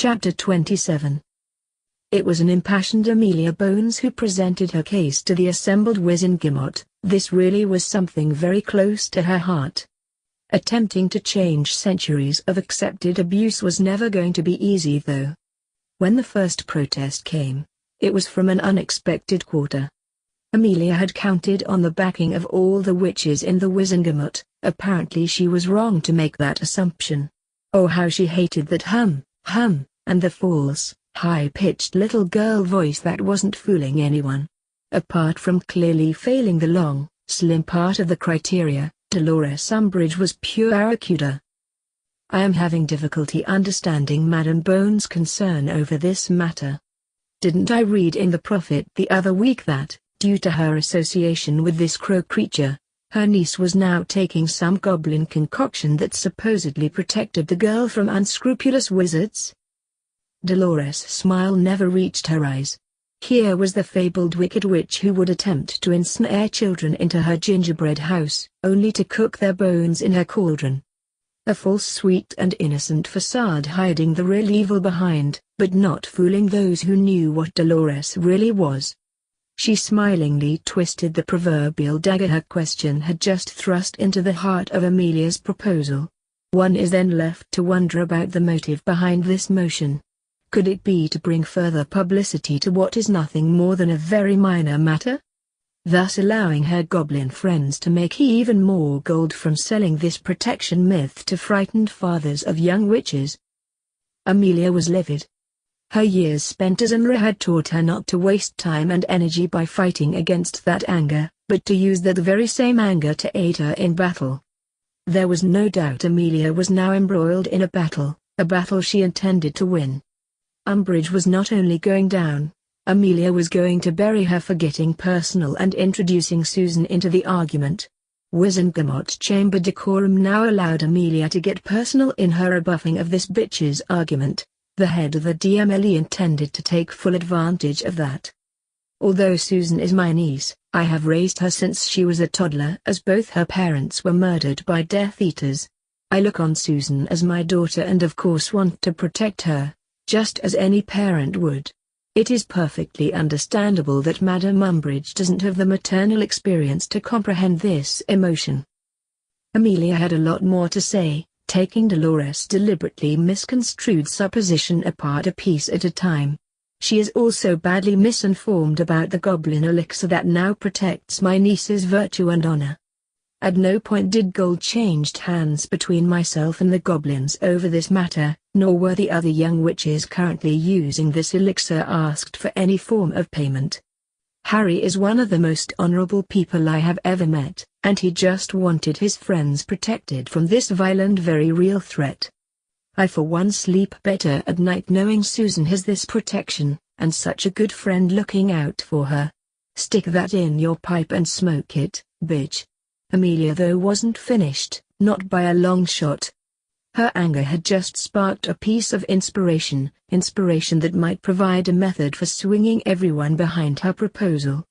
Chapter 27. It was an impassioned Amelia Bones who presented her case to the assembled Wizengamot. This really was something very close to her heart. Attempting to change centuries of accepted abuse was never going to be easy though. When the first protest came, it was from an unexpected quarter. Amelia had counted on the backing of all the witches in the Wizengamot. Apparently she was wrong to make that assumption. Oh, how she hated that hum, and the false, high-pitched little girl voice that wasn't fooling anyone. Apart from clearly failing the long, slim part of the criteria, Dolores Umbridge was pure Aracuda. I am having difficulty understanding Madam Bones' concern over this matter. Didn't I read in the Prophet the other week that, due to her association with this crow creature, her niece was now taking some goblin concoction that supposedly protected the girl from unscrupulous wizards? Dolores' smile never reached her eyes. Here was the fabled wicked witch who would attempt to ensnare children into her gingerbread house, only to cook their bones in her cauldron. A false sweet and innocent facade hiding the real evil behind, but not fooling those who knew what Dolores really was. She smilingly twisted the proverbial dagger her question had just thrust into the heart of Amelia's proposal. One is then left to wonder about the motive behind this motion. Could it be to bring further publicity to what is nothing more than a very minor matter? Thus allowing her goblin friends to make even more gold from selling this protection myth to frightened fathers of young witches. Amelia was livid. Her years spent as Unra had taught her not to waste time and energy by fighting against that anger, but to use that very same anger to aid her in battle. There was no doubt Amelia was now embroiled in a battle she intended to win. Umbridge was not only going down, Amelia was going to bury her for getting personal and introducing Susan into the argument. Wizengamot chamber decorum now allowed Amelia to get personal in her rebuffing of this bitch's argument. The head of the DMLE intended to take full advantage of that. Although Susan is my niece, I have raised her since she was a toddler as both her parents were murdered by Death Eaters. I look on Susan as my daughter and of course want to protect her, just as any parent would. It is perfectly understandable that Madame Umbridge doesn't have the maternal experience to comprehend this emotion. Amelia had a lot more to say, taking Dolores' deliberately misconstrued supposition apart a piece at a time. She is also badly misinformed about the goblin elixir that now protects my niece's virtue and honor. At no point did gold change hands between myself and the goblins over this matter, nor were the other young witches currently using this elixir asked for any form of payment. Harry is one of the most honorable people I have ever met, and he just wanted his friends protected from this vile and very real threat. I for one sleep better at night knowing Susan has this protection, and such a good friend looking out for her. Stick that in your pipe and smoke it, bitch. Amelia though wasn't finished, not by a long shot. Her anger had just sparked a piece of inspiration that might provide a method for swinging everyone behind her proposal.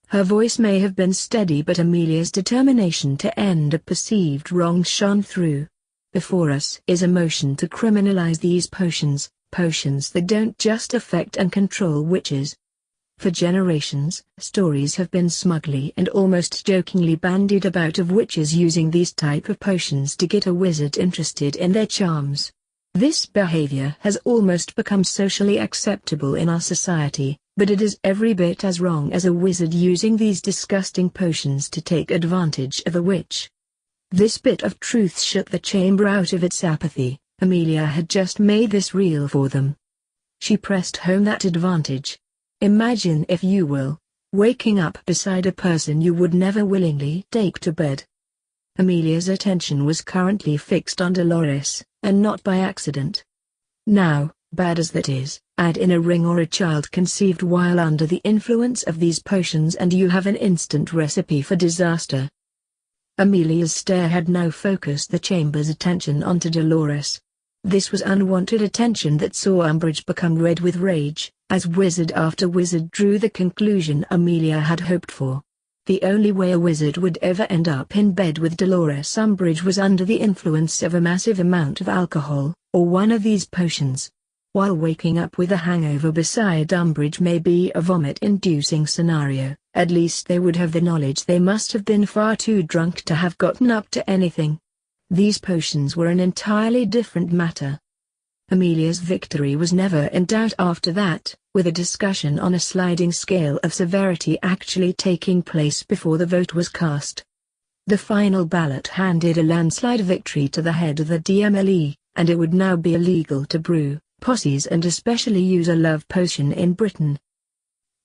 Her voice may have been steady but Amelia's determination to end a perceived wrong shone through. Before us is a motion to criminalize these potions that don't just affect and control witches. For generations, stories have been smugly and almost jokingly bandied about of witches using these type of potions to get a wizard interested in their charms. This behavior has almost become socially acceptable in our society, but it is every bit as wrong as a wizard using these disgusting potions to take advantage of a witch. This bit of truth shook the chamber out of its apathy. Amelia had just made this real for them. She pressed home that advantage. Imagine, if you will, waking up beside a person you would never willingly take to bed. Amelia's attention was currently fixed on Dolores, and not by accident. Now, bad as that is, add in a ring or a child conceived while under the influence of these potions and you have an instant recipe for disaster. Amelia's stare had now focused the chamber's attention onto Dolores. This was unwanted attention that saw Umbridge become red with rage, as wizard after wizard drew the conclusion Amelia had hoped for. The only way a wizard would ever end up in bed with Dolores Umbridge was under the influence of a massive amount of alcohol, or one of these potions. while waking up with a hangover beside Umbridge may be a vomit-inducing scenario, at least they would have the knowledge they must have been far too drunk to have gotten up to anything. These potions were an entirely different matter. Amelia's victory was never in doubt after that, with a discussion on a sliding scale of severity actually taking place before the vote was cast. The final ballot handed a landslide victory to the head of the DMLE, and it would now be illegal to brew, posses and especially use a love potion in Britain.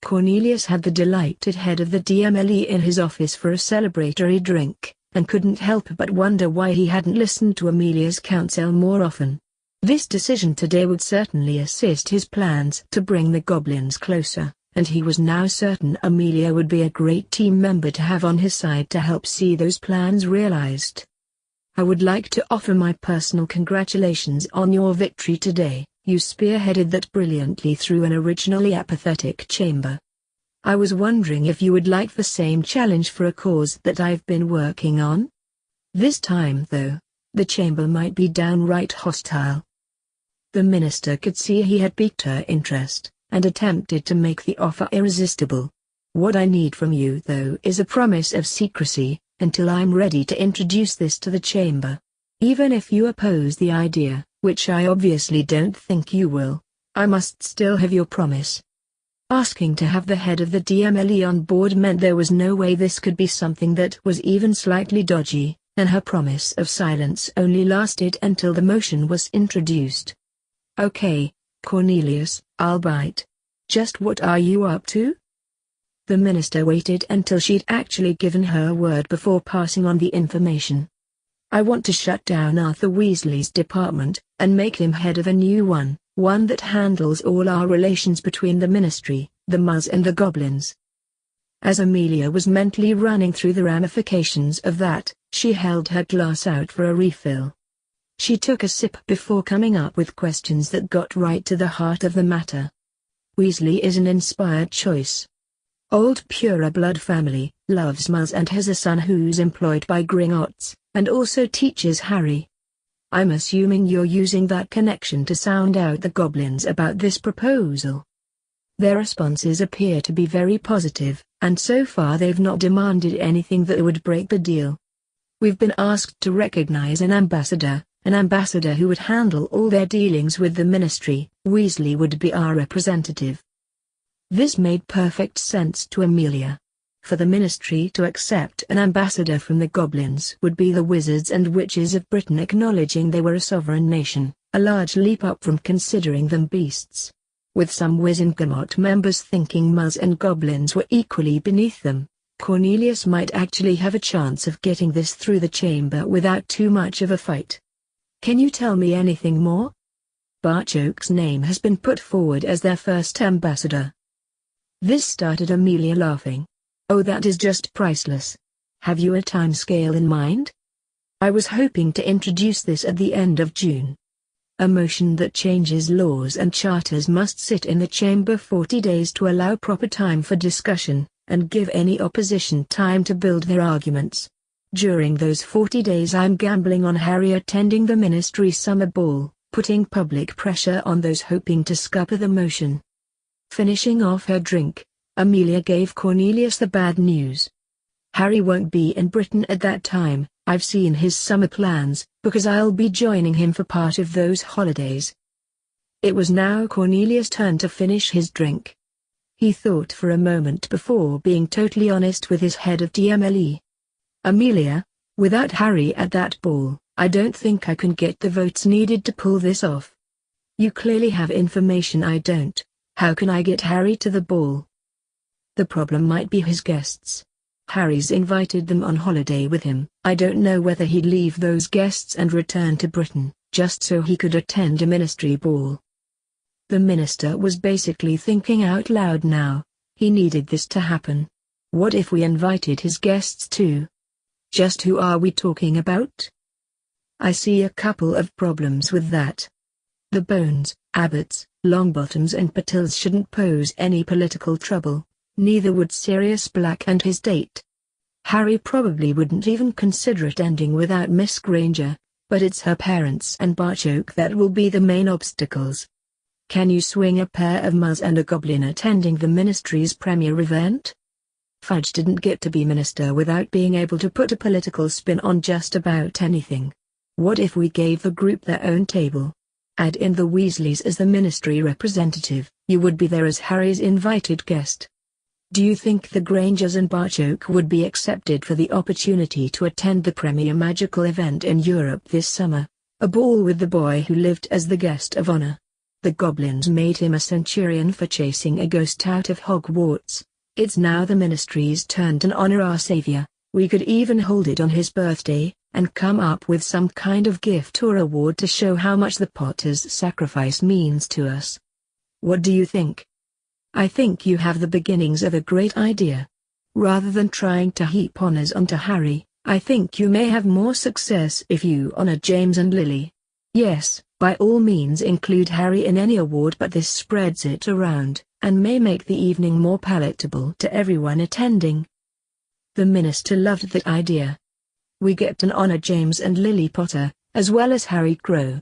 Cornelius had the delighted head of the DMLE in his office for a celebratory drink, and couldn't help but wonder why he hadn't listened to Amelia's counsel more often. This decision today would certainly assist his plans to bring the goblins closer, and he was now certain Amelia would be a great team member to have on his side to help see those plans realized. I would like to offer my personal congratulations on your victory today. You spearheaded that brilliantly through an originally apathetic chamber. I was wondering if you would like the same challenge for a cause that I've been working on? This time though, the chamber might be downright hostile. The minister could see he had piqued her interest, and attempted to make the offer irresistible. What I need from you though is a promise of secrecy, until I'm ready to introduce this to the chamber. Even if you oppose the idea, which I obviously don't think you will, I must still have your promise. Asking to have the head of the DMLE on board meant there was no way this could be something that was even slightly dodgy, and her promise of silence only lasted until the motion was introduced. Okay, Cornelius, I'll bite. Just what are you up to? The minister waited until she'd actually given her word before passing on the information. I want to shut down Arthur Weasley's department, and make him head of a new one that handles all our relations between the Ministry, the Muzz and the Goblins. As Amelia was mentally running through the ramifications of that, she held her glass out for a refill. She took a sip before coming up with questions that got right to the heart of the matter. Weasley is an inspired choice. Old Pureblood family, loves Muzz and has a son who's employed by Gringotts, and also teaches Harry. I'm assuming you're using that connection to sound out the goblins about this proposal. Their responses appear to be very positive, and so far they've not demanded anything that would break the deal. We've been asked to recognize an ambassador who would handle all their dealings with the Ministry. Weasley would be our representative. This made perfect sense to Amelia. For the Ministry to accept an ambassador from the goblins would be the wizards and witches of Britain acknowledging they were a sovereign nation, a large leap up from considering them beasts. With some Wizengamot members thinking Muzz and goblins were equally beneath them, Cornelius might actually have a chance of getting this through the chamber without too much of a fight. Can you tell me anything more? Barchoke's name has been put forward as their first ambassador. This started Amelia laughing. Oh, that is just priceless. Have you a time scale in mind? I was hoping to introduce this at the end of June. A motion that changes laws and charters must sit in the chamber 40 days to allow proper time for discussion, and give any opposition time to build their arguments. During those 40 days I'm gambling on Harry attending the Ministry summer ball, putting public pressure on those hoping to scupper the motion. Finishing off her drink, Amelia gave Cornelius the bad news. Harry won't be in Britain at that time. I've seen his summer plans, because I'll be joining him for part of those holidays. It was now Cornelius' turn to finish his drink. He thought for a moment before being totally honest with his head of DMLE. Amelia, without Harry at that ball, I don't think I can get the votes needed to pull this off. You clearly have information I don't. How can I get Harry to the ball? The problem might be his guests. Harry's invited them on holiday with him. I don't know whether he'd leave those guests and return to Britain, just so he could attend a Ministry ball. The minister was basically thinking out loud now. He needed this to happen. What if we invited his guests too? Just who are we talking about? I see a couple of problems with that. The Bones, Abbotts, Longbottoms and Patils shouldn't pose any political trouble. Neither would Sirius Black and his date. Harry probably wouldn't even consider it ending without Miss Granger, but it's her parents and Barchoke that will be the main obstacles. Can you swing a pair of muzzs and a goblin attending the ministry's premier event? Fudge didn't get to be minister without being able to put a political spin on just about anything. What if we gave the group their own table? Add in the Weasleys as the ministry representative, you would be there as Harry's invited guest. Do you think the Grangers and Barchoke would be accepted for the opportunity to attend the premier magical event in Europe this summer? A ball with the boy who lived as the guest of honor. The goblins made him a centurion for chasing a ghost out of Hogwarts. It's now the ministry's turn to honor our savior. We could even hold it on his birthday, and come up with some kind of gift or award to show how much the Potter's sacrifice means to us. What do you think? I think you have the beginnings of a great idea. Rather than trying to heap honors onto Harry, I think you may have more success if you honor James and Lily. Yes, by all means include Harry in any award, but this spreads it around, and may make the evening more palatable to everyone attending. The minister loved that idea. We get to honor James and Lily Potter, as well as Harry Crow.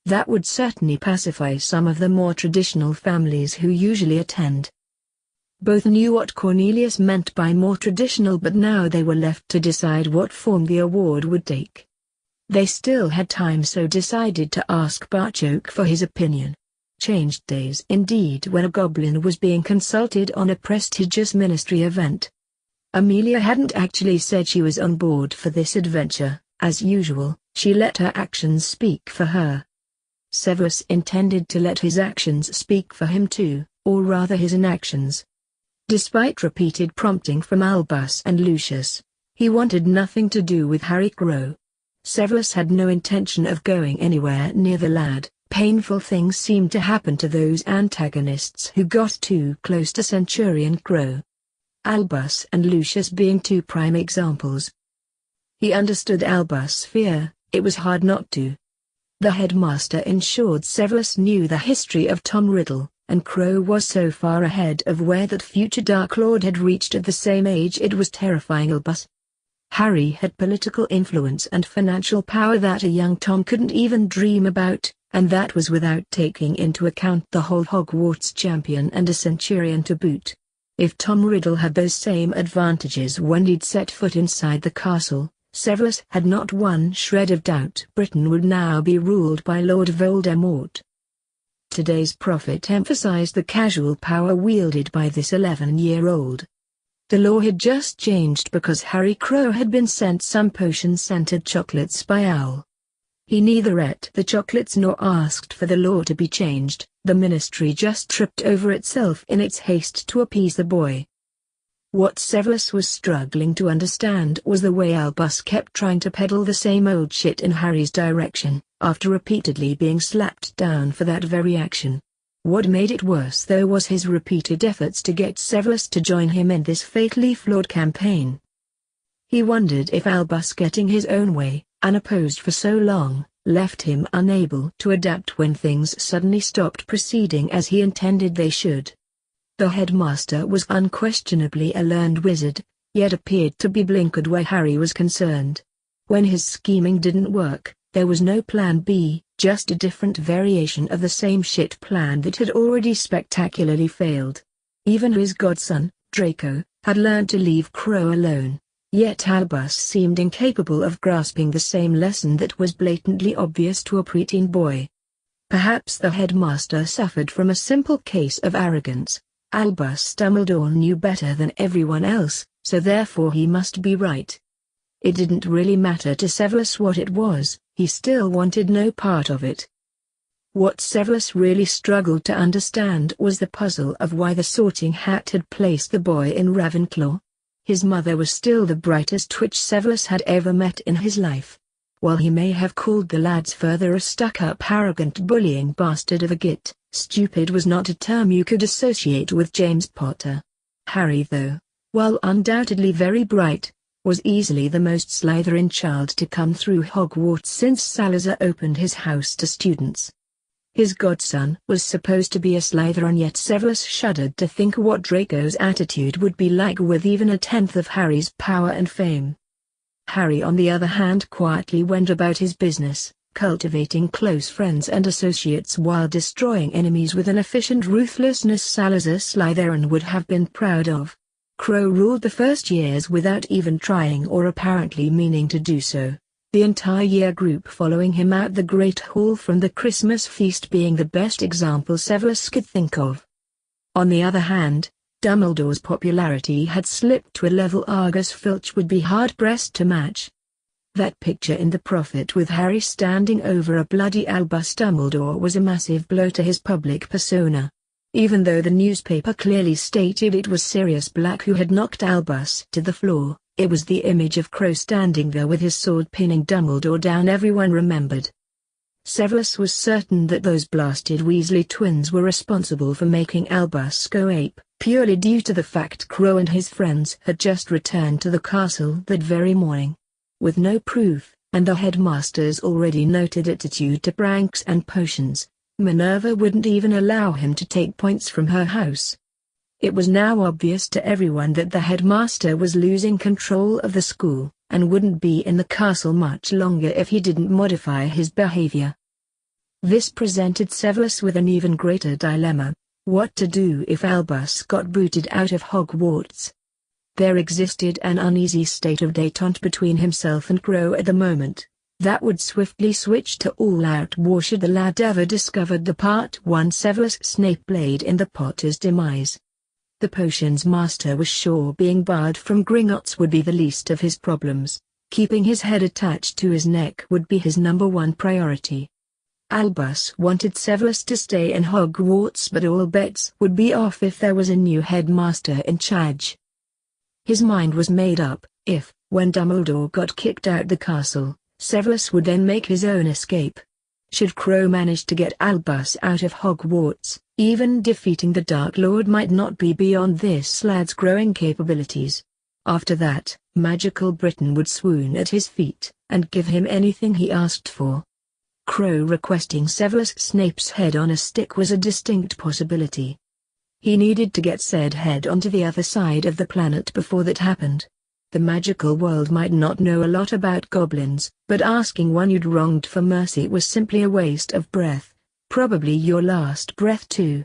That would certainly pacify some of the more traditional families who usually attend. Both knew what Cornelius meant by more traditional, but now they were left to decide what form the award would take. They still had time, so decided to ask Barchoke for his opinion. Changed days indeed when a goblin was being consulted on a prestigious ministry event. Amelia hadn't actually said she was on board for this adventure. As usual, she let her actions speak for her. Severus intended to let his actions speak for him too, or rather his inactions. Despite repeated prompting from Albus and Lucius, he wanted nothing to do with Harry Crow. Severus had no intention of going anywhere near the lad. Painful things seemed to happen to those antagonists who got too close to Centurion Crow. Albus and Lucius being two prime examples. He understood Albus' fear, it was hard not to. The headmaster ensured Severus knew the history of Tom Riddle, and Crow was so far ahead of where that future Dark Lord had reached at the same age it was terrifying Albus. Harry had political influence and financial power that a young Tom couldn't even dream about, and that was without taking into account the whole Hogwarts champion and a centurion to boot. If Tom Riddle had those same advantages when he'd set foot inside the castle, Severus had not one shred of doubt Britain would now be ruled by Lord Voldemort. Today's prophet emphasized the casual power wielded by this 11-year-old. The law had just changed because Harry Crow had been sent some potion-scented chocolates by Owl. He neither ate the chocolates nor asked for the law to be changed. The ministry just tripped over itself in its haste to appease the boy. What Severus was struggling to understand was the way Albus kept trying to peddle the same old shit in Harry's direction, after repeatedly being slapped down for that very action. What made it worse though was his repeated efforts to get Severus to join him in this fatally flawed campaign. He wondered if Albus getting his own way, unopposed for so long, left him unable to adapt when things suddenly stopped proceeding as he intended they should. The headmaster was unquestionably a learned wizard, yet appeared to be blinkered where Harry was concerned. When his scheming didn't work, there was no plan B, just a different variation of the same shit plan that had already spectacularly failed. Even his godson, Draco, had learned to leave Crow alone. Yet Albus seemed incapable of grasping the same lesson that was blatantly obvious to a preteen boy. Perhaps the headmaster suffered from a simple case of arrogance. Albus Dumbledore knew better than everyone else, so therefore he must be right. It didn't really matter to Severus what it was, he still wanted no part of it. What Severus really struggled to understand was the puzzle of why the Sorting Hat had placed the boy in Ravenclaw. His mother was still the brightest witch Severus had ever met in his life. While he may have called the lad's father a stuck-up arrogant bullying bastard of a git, stupid was not a term you could associate with James Potter. Harry though, while undoubtedly very bright, was easily the most Slytherin child to come through Hogwarts since Salazar opened his house to students. His godson was supposed to be a Slytherin, yet Severus shuddered to think what Draco's attitude would be like with even a tenth of Harry's power and fame. Harry on the other hand quietly went about his business, cultivating close friends and associates while destroying enemies with an efficient ruthlessness Salazar Slytherin would have been proud of. Crow ruled the first years without even trying or apparently meaning to do so, the entire year group following him out the Great Hall from the Christmas feast being the best example Severus could think of. On the other hand, Dumbledore's popularity had slipped to a level Argus Filch would be hard-pressed to match. That picture in The Prophet with Harry standing over a bloody Albus Dumbledore was a massive blow to his public persona. Even though the newspaper clearly stated it was Sirius Black who had knocked Albus to the floor, it was the image of Crow standing there with his sword pinning Dumbledore down everyone remembered. Severus was certain that those blasted Weasley twins were responsible for making Albus go ape, purely due to the fact Crow and his friends had just returned to the castle that very morning. With no proof, and the headmaster's already noted attitude to pranks and potions, Minerva wouldn't even allow him to take points from her house. It was now obvious to everyone that the headmaster was losing control of the school, and wouldn't be in the castle much longer if he didn't modify his behavior. This presented Severus with an even greater dilemma: what to do if Albus got booted out of Hogwarts. There existed an uneasy state of détente between himself and Crow at the moment, that would swiftly switch to all-out war should the lad ever discovered the part 1 Severus Snape played in the Potter's demise. The potions master was sure being barred from Gringotts would be the least of his problems. Keeping his head attached to his neck would be his #1 priority. Albus wanted Severus to stay in Hogwarts, but all bets would be off if there was a new headmaster in charge. His mind was made up: if, when Dumbledore got kicked out the castle, Severus would then make his own escape. Should Crow manage to get Albus out of Hogwarts, even defeating the Dark Lord might not be beyond this lad's growing capabilities. After that, magical Britain would swoon at his feet, and give him anything he asked for. Crow requesting Severus Snape's head on a stick was a distinct possibility. He needed to get said head onto the other side of the planet before that happened. The magical world might not know a lot about goblins, but asking one you'd wronged for mercy was simply a waste of breath, probably your last breath too.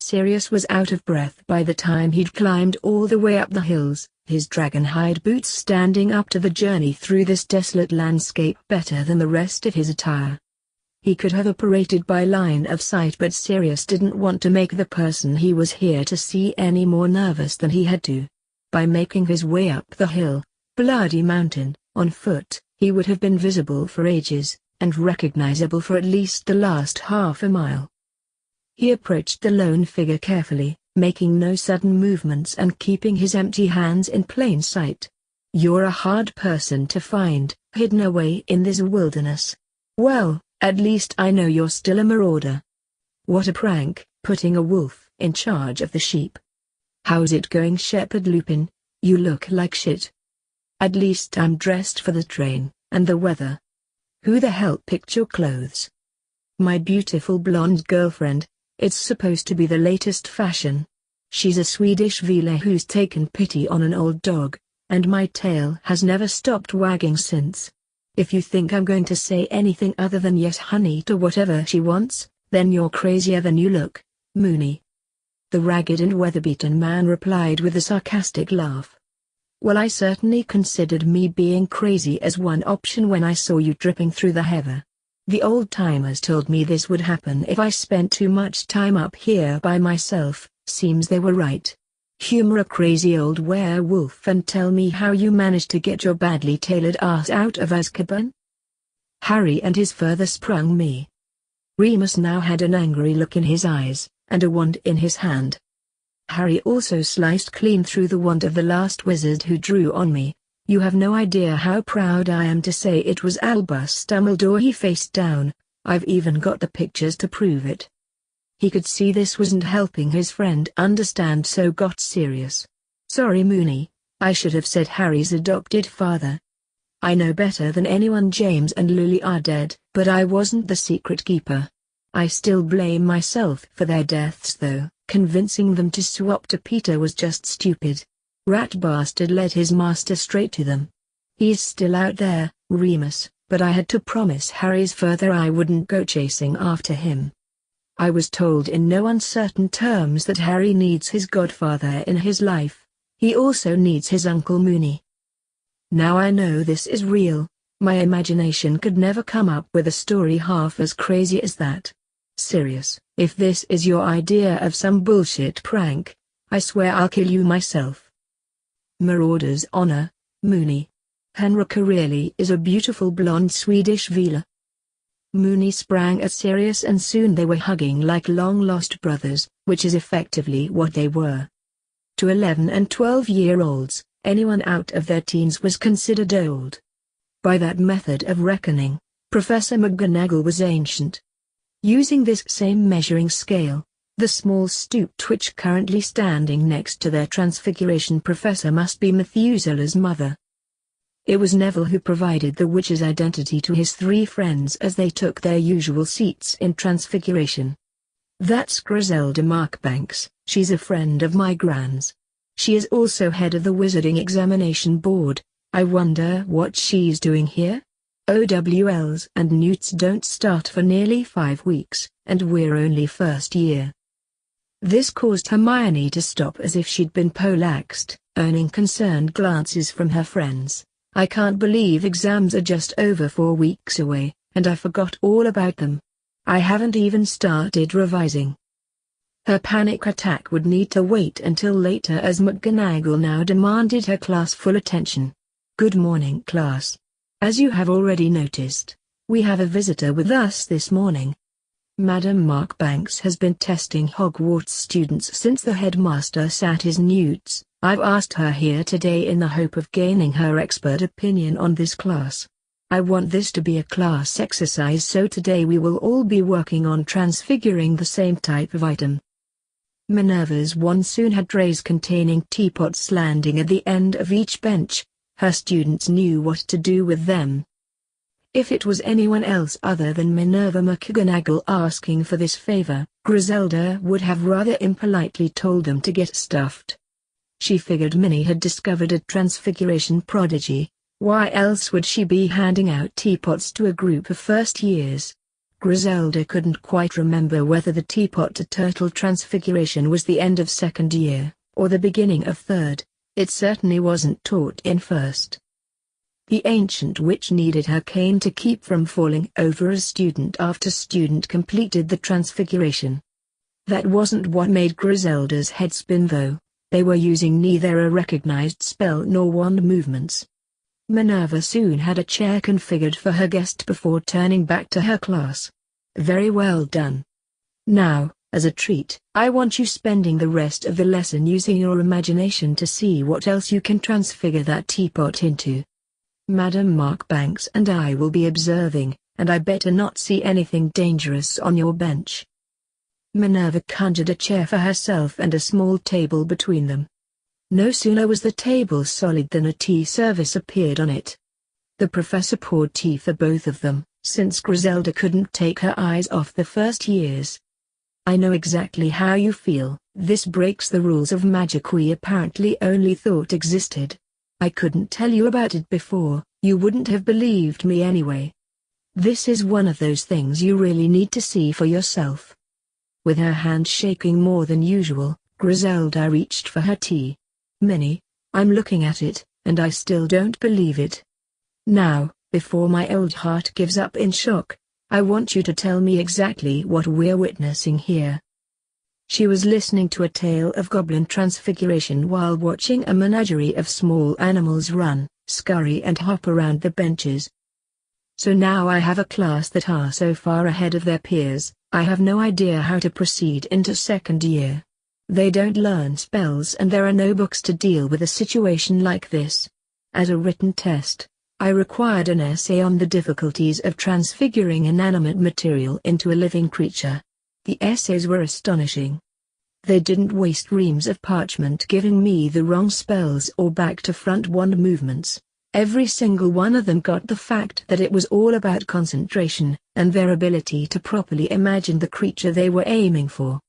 Sirius was out of breath by the time he'd climbed all the way up the hills, his dragon-hide boots standing up to the journey through this desolate landscape better than the rest of his attire. He could have operated by line of sight, but Sirius didn't want to make the person he was here to see any more nervous than he had to. By making his way up the hill, Bloody Mountain, on foot, he would have been visible for ages, and recognizable for at least the last half a mile. He approached the lone figure carefully, making no sudden movements and keeping his empty hands in plain sight. "You're a hard person to find, hidden away in this wilderness. Well, at least I know you're still a marauder. What a prank, putting a wolf in charge of the sheep. How's it going, Shepherd Lupin? You look like shit. At least I'm dressed for the train, and the weather. Who the hell picked your clothes?" "My beautiful blonde girlfriend. It's supposed to be the latest fashion. She's a Swedish vila who's taken pity on an old dog, and my tail has never stopped wagging since. If you think I'm going to say anything other than yes honey to whatever she wants, then you're crazier than you look, Moony." The ragged and weather-beaten man replied with a sarcastic laugh. "Well, I certainly considered me being crazy as one option when I saw you dripping through the heather. The old-timers told me this would happen if I spent too much time up here by myself. Seems they were right. Humor a crazy old werewolf and tell me how you managed to get your badly tailored ass out of Azkaban." Harry and his further sprung me. Remus now had an angry look in his eyes, and a wand in his hand. Harry also sliced clean through the wand of the last wizard who drew on me. "You have no idea how proud I am to say it was Albus Dumbledore he faced down. I've even got the pictures to prove it." He could see this wasn't helping his friend understand, so got serious. "Sorry Moony, I should have said Harry's adopted father. I know better than anyone James and Lily are dead, but I wasn't the secret keeper. I still blame myself for their deaths though. Convincing them to swap to Peter was just stupid. Rat bastard led his master straight to them. He's still out there, Remus, but I had to promise Harry's father I wouldn't go chasing after him. I was told in no uncertain terms that Harry needs his godfather in his life. He also needs his Uncle Moony. Now I know this is real. My imagination could never come up with a story half as crazy as that. Serious, if this is your idea of some bullshit prank, I swear I'll kill you myself. Marauder's honor, Moony. Henrika really is a beautiful blonde Swedish villa. Moony sprang at Sirius and soon they were hugging like long-lost brothers, which is effectively what they were. To 11 and 12-year-olds, anyone out of their teens was considered old. By that method of reckoning, Professor McGonagall was ancient. Using this same measuring scale, the small stooped witch currently standing next to their Transfiguration professor must be Methuselah's mother. It was Neville who provided the witch's identity to his three friends as they took their usual seats in Transfiguration. That's Griselda Markbanks, she's a friend of my Gran's. She is also head of the Wizarding Examination Board. I wonder what she's doing here? OWLs and Newts don't start for nearly 5 weeks, and we're only first year. This caused Hermione to stop as if she'd been poleaxed, earning concerned glances from her friends. I can't believe exams are just over 4 weeks away, and I forgot all about them. I haven't even started revising. Her panic attack would need to wait until later as McGonagall now demanded her class full attention. Good morning, class. As you have already noticed, we have a visitor with us this morning. Madam Markbanks has been testing Hogwarts students since the headmaster sat his newts. I've asked her here today in the hope of gaining her expert opinion on this class. I want this to be a class exercise, so today we will all be working on transfiguring the same type of item. Minerva's wand soon had trays containing teapots landing at the end of each bench. Her students knew what to do with them. If it was anyone else other than Minerva McGonagall asking for this favor, Griselda would have rather impolitely told them to get stuffed. She figured Minnie had discovered a Transfiguration prodigy. Why else would she be handing out teapots to a group of first years? Griselda couldn't quite remember whether the teapot to turtle transfiguration was the end of second year, or the beginning of third. It certainly wasn't taught in first. The ancient witch needed her cane to keep from falling over as student after student completed the transfiguration. That wasn't what made Griselda's head spin though. They were using neither a recognized spell nor wand movements. Minerva soon had a chair configured for her guest before turning back to her class. Very well done. Now, as a treat, I want you spending the rest of the lesson using your imagination to see what else you can transfigure that teapot into. Madam Markbanks and I will be observing, and I better not see anything dangerous on your bench. Minerva conjured a chair for herself and a small table between them. No sooner was the table solid than a tea service appeared on it. The professor poured tea for both of them, since Griselda couldn't take her eyes off the first years. I know exactly how you feel. This breaks the rules of magic we apparently only thought existed. I couldn't tell you about it before, you wouldn't have believed me anyway. This is one of those things you really need to see for yourself. With her hand shaking more than usual, Griselda reached for her tea. Minnie, I'm looking at it, and I still don't believe it. Now, before my old heart gives up in shock, I want you to tell me exactly what we're witnessing here. She was listening to a tale of goblin transfiguration while watching a menagerie of small animals run, scurry and hop around the benches. So now I have a class that are so far ahead of their peers, I have no idea how to proceed into second year. They don't learn spells and there are no books to deal with a situation like this. As a written test, I required an essay on the difficulties of transfiguring inanimate material into a living creature. The essays were astonishing. They didn't waste reams of parchment giving me the wrong spells or back-to-front wand movements. Every single one of them got the fact that it was all about concentration, and their ability to properly imagine the creature they were aiming for.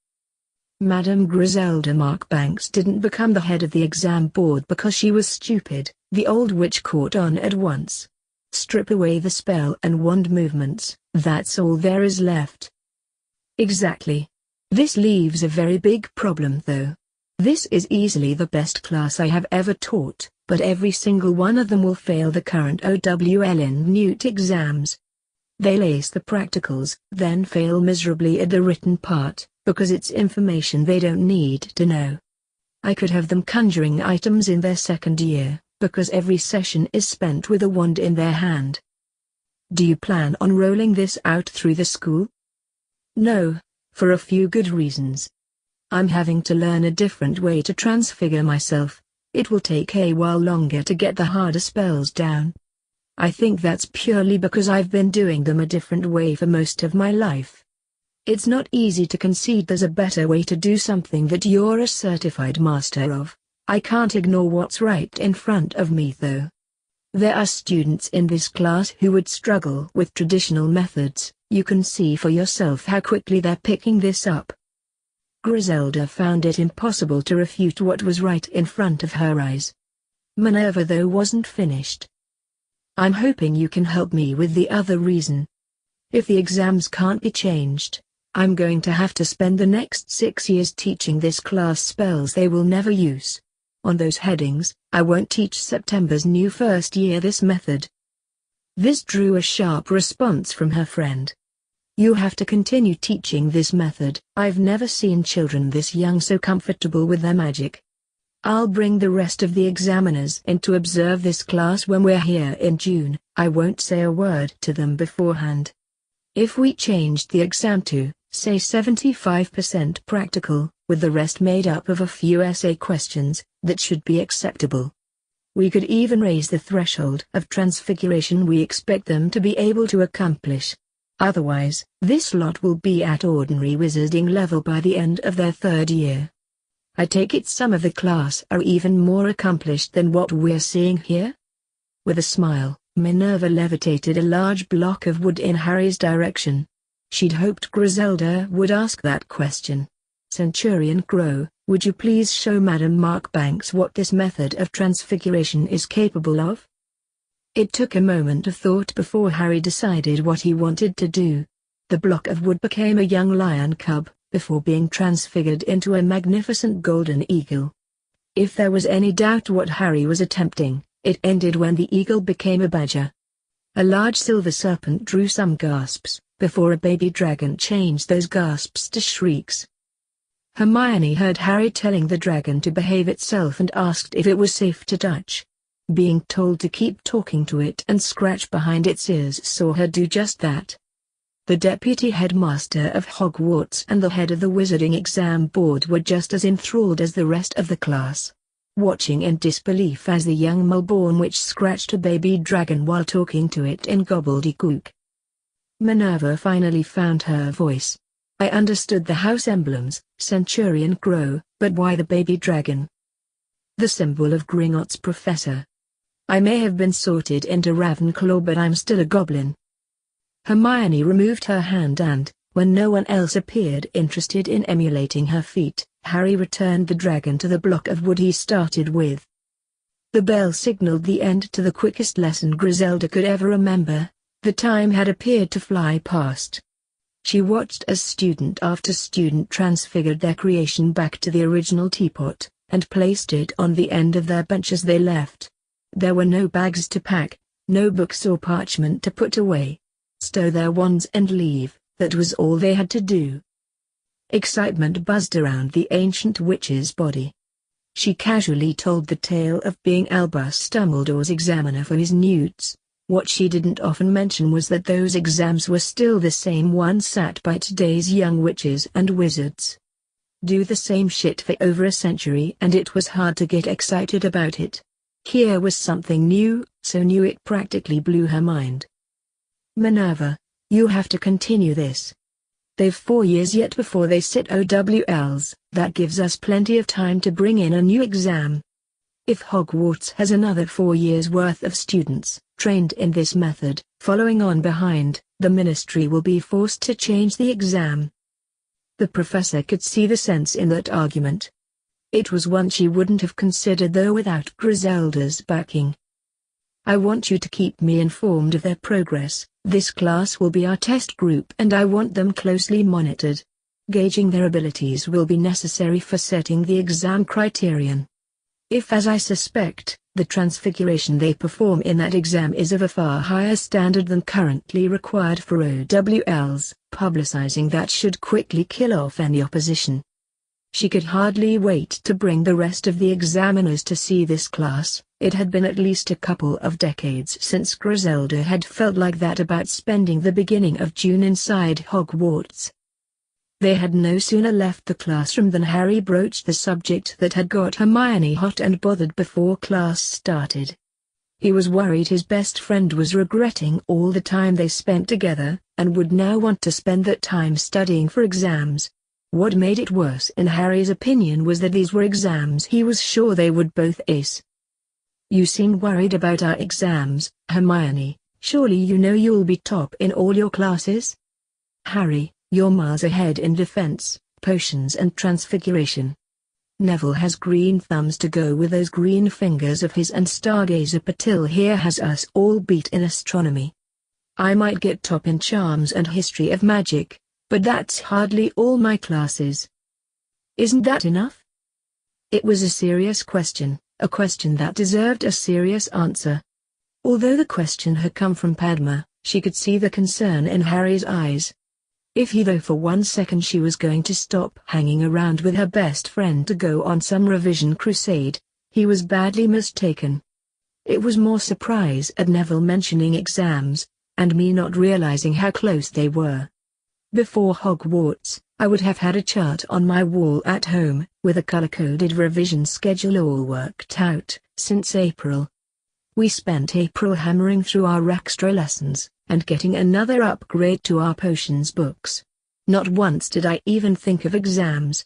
Madam Griselda Markbanks didn't become the head of the exam board because she was stupid. The old witch caught on at once. Strip away the spell and wand movements, that's all there is left. Exactly. This leaves a very big problem though. This is easily the best class I have ever taught, but every single one of them will fail the current OWLN Newt exams. They'll ace the practicals, then fail miserably at the written part, because it's information they don't need to know. I could have them conjuring items in their second year, because every session is spent with a wand in their hand. Do you plan on rolling this out through the school? No, for a few good reasons. I'm having to learn a different way to transfigure myself. It will take a while longer to get the harder spells down. I think that's purely because I've been doing them a different way for most of my life. It's not easy to concede there's a better way to do something that you're a certified master of. I can't ignore what's right in front of me though. There are students in this class who would struggle with traditional methods. You can see for yourself how quickly they're picking this up. Griselda found it impossible to refute what was right in front of her eyes. Minerva though wasn't finished. I'm hoping you can help me with the other reason. If the exams can't be changed, I'm going to have to spend the next 6 years teaching this class spells they will never use. On those headings, I won't teach September's new first year this method. This drew a sharp response from her friend. You have to continue teaching this method. I've never seen children this young so comfortable with their magic. I'll bring the rest of the examiners in to observe this class when we're here in June. I won't say a word to them beforehand. If we changed the exam to, say 75% practical, with the rest made up of a few essay questions, that should be acceptable. We could even raise the threshold of transfiguration we expect them to be able to accomplish. Otherwise, this lot will be at ordinary wizarding level by the end of their third year. I take it some of the class are even more accomplished than what we're seeing here? With a smile, Minerva levitated a large block of wood in Harry's direction. She'd hoped Griselda would ask that question. Centurion Crow, would you please show Madam Markbanks what this method of transfiguration is capable of? It took a moment of thought before Harry decided what he wanted to do. The block of wood became a young lion cub, before being transfigured into a magnificent golden eagle. If there was any doubt what Harry was attempting, it ended when the eagle became a badger. A large silver serpent drew some gasps, before a baby dragon changed those gasps to shrieks. Hermione heard Harry telling the dragon to behave itself and asked if it was safe to touch. Being told to keep talking to it and scratch behind its ears saw her do just that. The deputy headmaster of Hogwarts and the head of the Wizarding Exam Board were just as enthralled as the rest of the class, watching in disbelief as the young Mulborn witch scratched a baby dragon while talking to it in gobbledygook. Minerva finally found her voice. I understood the house emblems, Centurion Crow, but why the baby dragon? The symbol of Gringotts, Professor. I may have been sorted into Ravenclaw, but I'm still a goblin. Hermione removed her hand and, when no one else appeared interested in emulating her feat, Harry returned the dragon to the block of wood he started with. The bell signaled the end to the quickest lesson Griselda could ever remember. The time had appeared to fly past. She watched as student after student transfigured their creation back to the original teapot, and placed it on the end of their bench as they left. There were no bags to pack, no books or parchment to put away. Stow their wands and leave, that was all they had to do. Excitement buzzed around the ancient witch's body. She casually told the tale of being Albus Dumbledore's examiner for his newts. What she didn't often mention was that those exams were still the same ones sat by today's young witches and wizards. Do the same shit for over a century and it was hard to get excited about it. Here was something new, so new it practically blew her mind. Minerva, you have to continue this. They've 4 years yet before they sit OWLs, that gives us plenty of time to bring in a new exam. If Hogwarts has another 4 years worth of students, trained in this method, following on behind, the Ministry will be forced to change the exam. The professor could see the sense in that argument. It was one she wouldn't have considered though without Griselda's backing. I want you to keep me informed of their progress. This class will be our test group and I want them closely monitored. Gauging their abilities will be necessary for setting the exam criterion. If, as I suspect, the transfiguration they perform in that exam is of a far higher standard than currently required for OWLs, publicizing that should quickly kill off any opposition. She could hardly wait to bring the rest of the examiners to see this class. It had been at least a couple of decades since Griselda had felt like that about spending the beginning of June inside Hogwarts. They had no sooner left the classroom than Harry broached the subject that had got Hermione hot and bothered before class started. He was worried his best friend was regretting all the time they spent together, and would now want to spend that time studying for exams. What made it worse in Harry's opinion was that these were exams he was sure they would both ace. "You seem worried about our exams, Hermione. Surely you know you'll be top in all your classes?" "Harry, you're miles ahead in defense, potions and transfiguration. Neville has green thumbs to go with those green fingers of his, and Stargazer Patil here has us all beat in astronomy. I might get top in charms and history of magic, but that's hardly all my classes. Isn't that enough?" It was a serious question, a question that deserved a serious answer. Although the question had come from Padma, she could see the concern in Harry's eyes. If he thought for 1 second she was going to stop hanging around with her best friend to go on some revision crusade, he was badly mistaken. It was more surprise at Neville mentioning exams, and me not realizing how close they were. Before Hogwarts, I would have had a chart on my wall at home, with a color-coded revision schedule all worked out, since April. We spent April hammering through our extra lessons, and getting another upgrade to our potions books. Not once did I even think of exams.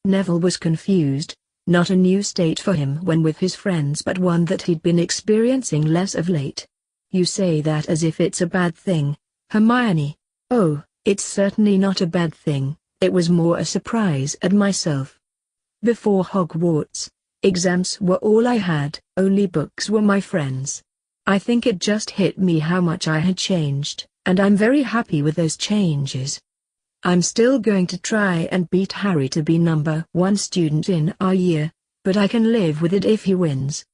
Neville was confused, not a new state for him when with his friends but one that he'd been experiencing less of late. "You say that as if it's a bad thing, Hermione." "Oh, it's certainly not a bad thing, it was more a surprise at myself. Before Hogwarts, exams were all I had, only books were my friends. I think it just hit me how much I had changed, and I'm very happy with those changes. I'm still going to try and beat Harry to be #1 student in our year, but I can live with it if he wins."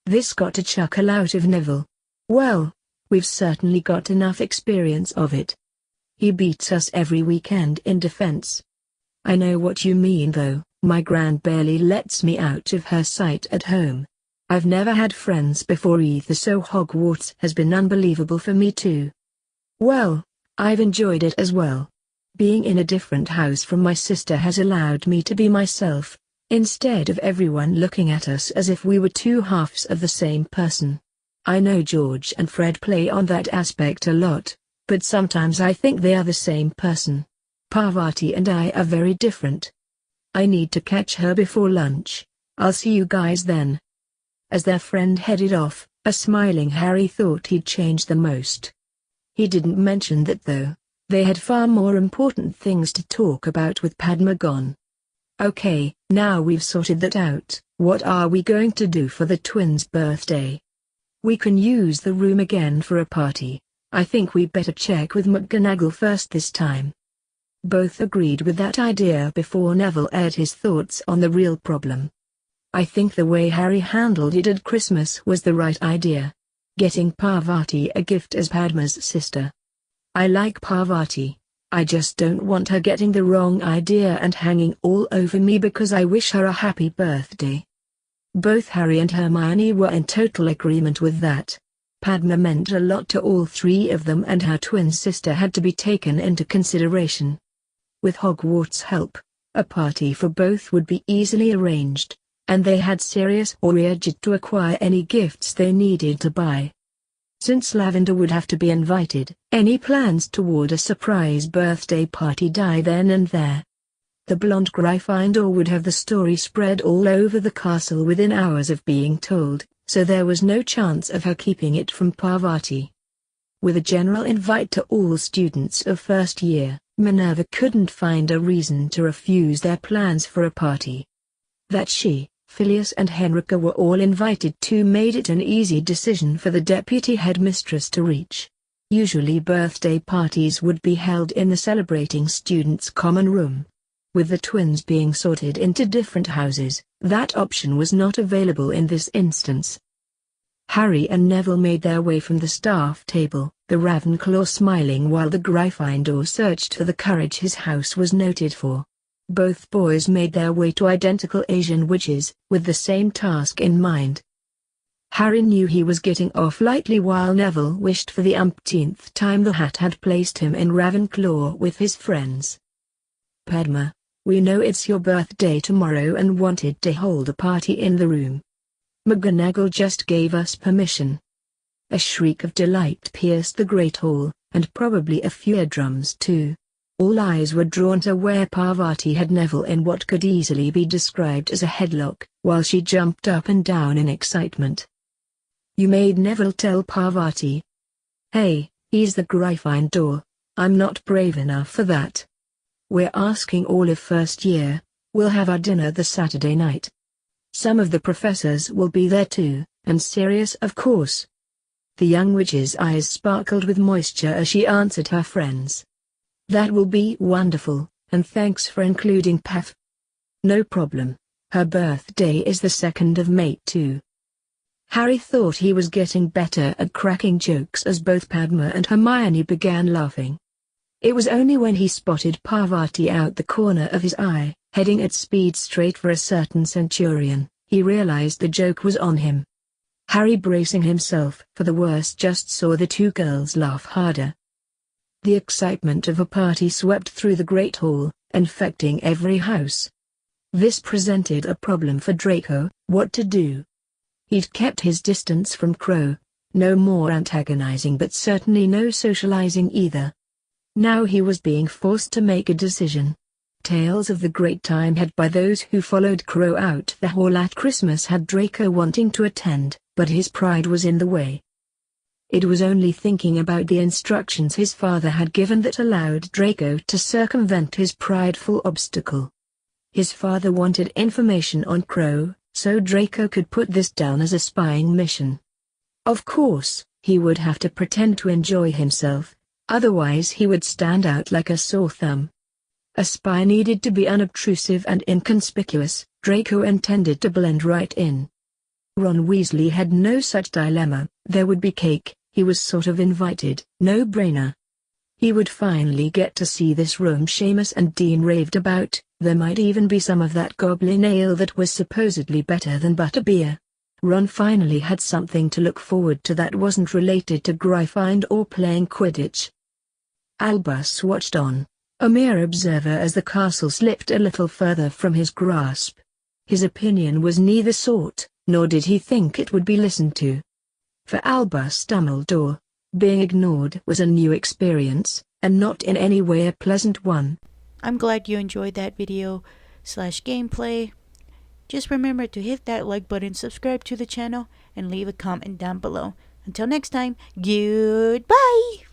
This got a chuckle out of Neville. "Well, we've certainly got enough experience of it. He beats us every weekend in defense." "I know what you mean though, my gran barely lets me out of her sight at home. I've never had friends before either, so Hogwarts has been unbelievable for me too." "Well, I've enjoyed it as well. Being in a different house from my sister has allowed me to be myself, instead of everyone looking at us as if we were two halves of the same person. I know George and Fred play on that aspect a lot, but sometimes I think they are the same person. Parvati and I are very different. I need to catch her before lunch. I'll see you guys then." As their friend headed off, a smiling Harry thought he'd changed the most. He didn't mention that though. They had far more important things to talk about with Padma gone. "Okay, now we've sorted that out, what are we going to do for the twins' birthday?" "We can use the room again for a party. I think we better check with McGonagall first this time." Both agreed with that idea before Neville aired his thoughts on the real problem. "I think the way Harry handled it at Christmas was the right idea. Getting Parvati a gift as Padma's sister. I like Parvati, I just don't want her getting the wrong idea and hanging all over me because I wish her a happy birthday." Both Harry and Hermione were in total agreement with that. Padma meant a lot to all three of them and her twin sister had to be taken into consideration. With Hogwarts' help, a party for both would be easily arranged, and they had Sirius or Regid to acquire any gifts they needed to buy. Since Lavender would have to be invited, any plans toward a surprise birthday party die then and there. The blonde Gryffindor would have the story spread all over the castle within hours of being told, so there was no chance of her keeping it from Parvati. With a general invite to all students of first year, Minerva couldn't find a reason to refuse their plans for a party. That she, Phileas and Henrika were all invited too, made it an easy decision for the deputy headmistress to reach. Usually birthday parties would be held in the celebrating students' common room. With the twins being sorted into different houses, that option was not available in this instance. Harry and Neville made their way from the staff table, the Ravenclaw smiling while the Gryffindor searched for the courage his house was noted for. Both boys made their way to identical Asian witches, with the same task in mind. Harry knew he was getting off lightly while Neville wished for the umpteenth time the hat had placed him in Ravenclaw with his friends. "Padma, we know it's your birthday tomorrow and wanted to hold a party in the room. McGonagall just gave us permission." A shriek of delight pierced the great hall, and probably a few eardrums too. All eyes were drawn to where Parvati had Neville in what could easily be described as a headlock, while she jumped up and down in excitement. "You made Neville tell Parvati?" "Hey, he's the Gryffindor. I'm not brave enough for that. We're asking all of first year. We'll have our dinner the Saturday night. Some of the professors will be there too, and Sirius of course." The young witch's eyes sparkled with moisture as she answered her friends. "That will be wonderful, and thanks for including Paf." "No problem. Her birthday is the 2nd of May too." Harry thought he was getting better at cracking jokes as both Padma and Hermione began laughing. It was only when he spotted Parvati out the corner of his eye, heading at speed straight for a certain centurion, he realized the joke was on him. Harry, bracing himself for the worst, just saw the two girls laugh harder. The excitement of a party swept through the Great Hall, infecting every house. This presented a problem for Draco: what to do. He'd kept his distance from Crow, no more antagonizing but certainly no socializing either. Now he was being forced to make a decision. Tales of the great time had by those who followed Crow out the hall at Christmas had Draco wanting to attend, but his pride was in the way. It was only thinking about the instructions his father had given that allowed Draco to circumvent his prideful obstacle. His father wanted information on Crow, so Draco could put this down as a spying mission. Of course, he would have to pretend to enjoy himself, otherwise he would stand out like a sore thumb. A spy needed to be unobtrusive and inconspicuous. Draco intended to blend right in. Ron Weasley had no such dilemma. There would be cake, he was sort of invited, no-brainer. He would finally get to see this room Seamus and Dean raved about. There might even be some of that goblin ale that was supposedly better than butterbeer. Ron finally had something to look forward to that wasn't related to Gryffindor or playing Quidditch. Albus watched on, a mere observer, as the castle slipped a little further from his grasp. His opinion was neither sought, nor did he think it would be listened to. For Albus Dumbledore, being ignored was a new experience, and not in any way a pleasant one. I'm glad you enjoyed that video/gameplay. Just remember to hit that like button, subscribe to the channel, and leave a comment down below. Until next time, goodbye!